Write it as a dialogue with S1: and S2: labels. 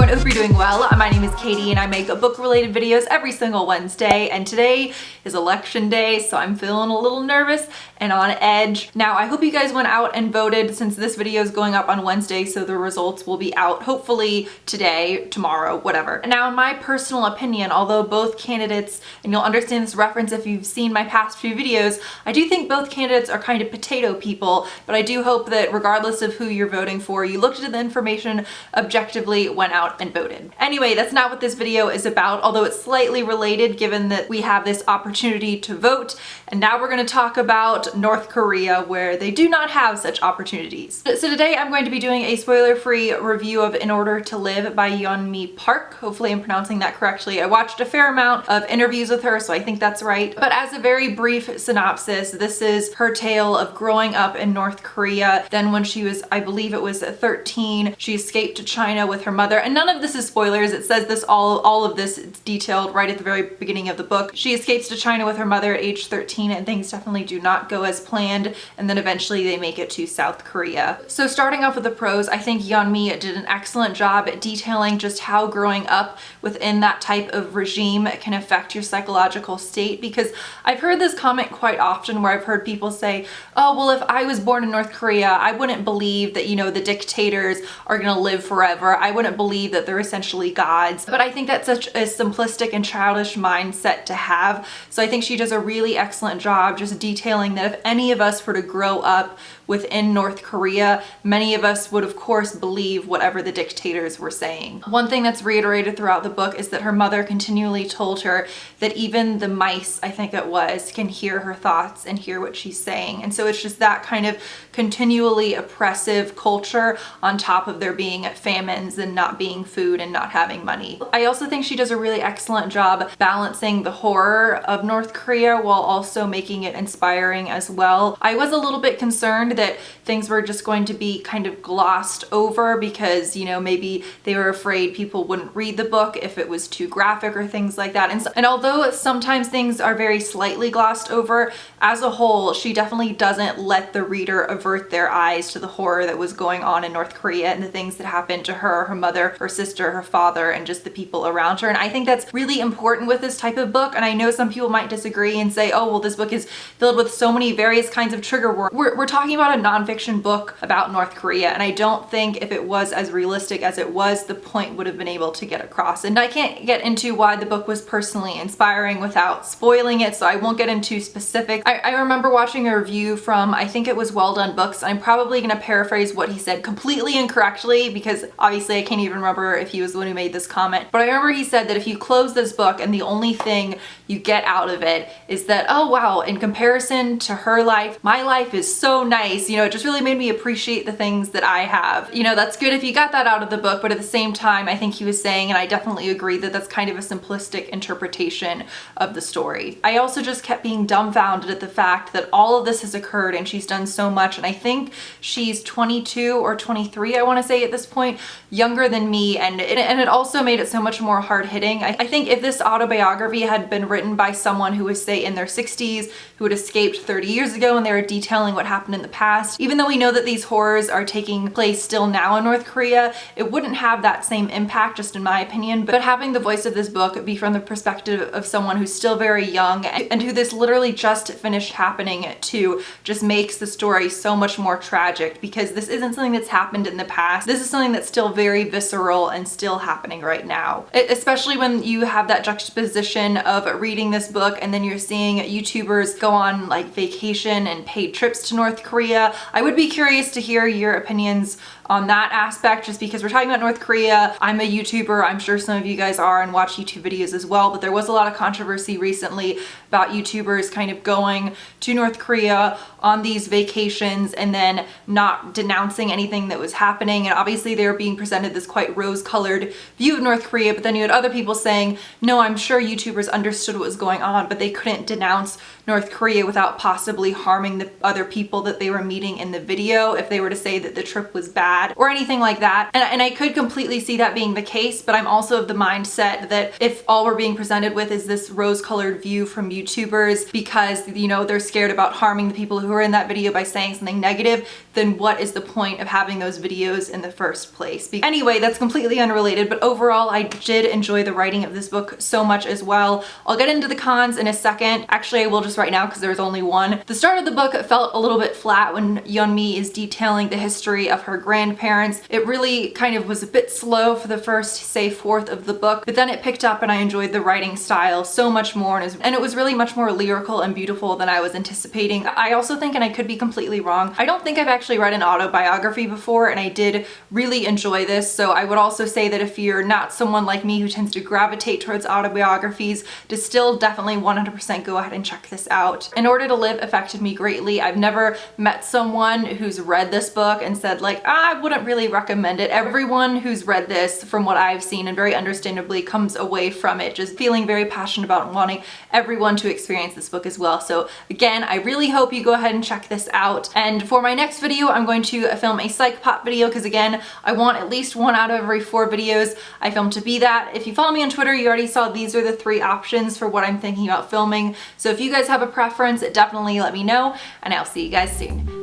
S1: everyone, I hope you're doing well. My name is Katie and I make book-related videos every single Wednesday, and today is election day, so I'm feeling a little nervous and on edge. Now, I hope you guys went out and voted since this video is going up on Wednesday, so the results will be out hopefully today, tomorrow, whatever. Now, in my personal opinion, although both candidates, and you'll understand this reference if you've seen my past few videos, I do think both candidates are kind of potato people, but I do hope that regardless of who you're voting for, you looked at the information objectively, went out and voted. Anyway, that's not what this video is about, although it's slightly related given that we have this opportunity to vote. And now we're going to talk about North Korea, where they do not have such opportunities. So today I'm going to be doing a spoiler-free review of In Order to Live by Yeonmi Park. Hopefully I'm pronouncing that correctly. I watched a fair amount of interviews with her, so I think that's right. But as a very brief synopsis, this is her tale of growing up in North Korea. Then when she was, I believe it was 13, she escaped to China with her mother. And none of this is spoilers. It says this, all of this is detailed right at the very beginning of the book. She escapes to China with her mother at age 13, and things definitely do not go as planned. And then eventually they make it to South Korea. So starting off with the pros, I think Yeonmi did an excellent job at detailing just how growing up within that type of regime can affect your psychological state. Because I've heard this comment quite often where I've heard people say, oh, well, if I was born in North Korea, I wouldn't believe that, you know, the dictators are gonna live forever. I wouldn't believe that they're essentially gods. But I think that's such a simplistic and childish mindset to have. So I think she does a really excellent job just detailing that if any of us were to grow up within North Korea, many of us would of course believe whatever the dictators were saying. One thing that's reiterated throughout the book is that her mother continually told her that even the mice, I think it was, can hear her thoughts and hear what she's saying. And so it's just that kind of continually oppressive culture on top of there being famines and not being food and not having money. I also think she does a really excellent job balancing the horror of North Korea while also making it inspiring as well. I was a little bit concerned that things were just going to be kind of glossed over because, you know, maybe they were afraid people wouldn't read the book if it was too graphic or things like that. And although sometimes things are very slightly glossed over, as a whole, she definitely doesn't let the reader avert their eyes to the horror that was going on in North Korea and the things that happened to her, her mother, her sister, her father, and just the people around her. And I think that's really important with this type of book. And I know some people might disagree and say, oh, well, this book is filled with so many various kinds of trigger words. We're talking about a nonfiction book about North Korea, and I don't think if it was as realistic as it was, the point would have been able to get across. And I can't get into why the book was personally inspiring without spoiling it, so I won't get into specifics. I remember watching a review from, I think it was Well Done Books. I'm probably gonna paraphrase what he said completely incorrectly because obviously I can't even remember if he was the one who made this comment, but I remember he said that if you close this book and the only thing you get out of it is that, oh wow, in comparison to her life, my life is so nice. You know, it just really made me appreciate the things that I have. You know, that's good if you got that out of the book, but at the same time, I think he was saying, and I definitely agree, that that's kind of a simplistic interpretation of the story. I also just kept being dumbfounded at the fact that all of this has occurred and she's done so much, and I think she's 22 or 23, I want to say at this point, younger than me, and it also made it so much more hard-hitting. I think if this autobiography had been written by someone who was, say, in their 60s, who had escaped 30 years ago and they were detailing what happened in the past, even though we know that these horrors are taking place still now in North Korea, it wouldn't have that same impact, just in my opinion. But having the voice of this book be from the perspective of someone who's still very young and who this literally just finished happening to just makes the story so much more tragic, because this isn't something that's happened in the past. This is something that's still very visceral and still happening right now. Especially when you have that juxtaposition of reading this book and then you're seeing YouTubers go on like vacation and paid trips to North Korea. I would be curious to hear your opinions on that aspect, just because we're talking about North Korea. I'm a YouTuber, I'm sure some of you guys are and watch YouTube videos as well, but there was a lot of controversy recently about YouTubers kind of going to North Korea on these vacations and then not denouncing anything that was happening. And obviously they were being presented this quite rose-colored view of North Korea, but then you had other people saying, no, I'm sure YouTubers understood what was going on, but they couldn't denounce North Korea without possibly harming the other people that they were meeting in the video if they were to say that the trip was bad or anything like that. And I could completely see that being the case, but I'm also of the mindset that if all we're being presented with is this rose-colored view from YouTubers because, you know, they're scared about harming the people who are in that video by saying something negative, then what is the point of having those videos in the first place? Anyway, that's completely unrelated, but overall I did enjoy the writing of this book so much as well. I'll get into the cons in a second. Actually, I will just right now because there's only one. The start of the book felt a little bit flat when Yeonmi is detailing the history of her grandparents. It really kind of was a bit slow for the first, say, fourth of the book, but then it picked up and I enjoyed the writing style so much more, and it was really much more lyrical and beautiful than I was anticipating. I also think, and I could be completely wrong, I don't think I've actually read an autobiography before, and I did really enjoy this, so I would also say that if you're not someone like me who tends to gravitate towards autobiographies, to still definitely 100% go ahead and check this out. In Order to Live affected me greatly. I've never met someone who's read this book and said like, I wouldn't really recommend it. Everyone who's read this, from what I've seen, and very understandably comes away from it just feeling very passionate about and wanting everyone to experience this book as well. So again, I really hope you go ahead and check this out. And for my next video, I'm going to film a psych pop video because again, I want at least 1 out of every 4 videos I film to be that. If you follow me on Twitter, you already saw these are the 3 options for what I'm thinking about filming. So if you guys have a preference, definitely let me know, and I'll see you guys soon.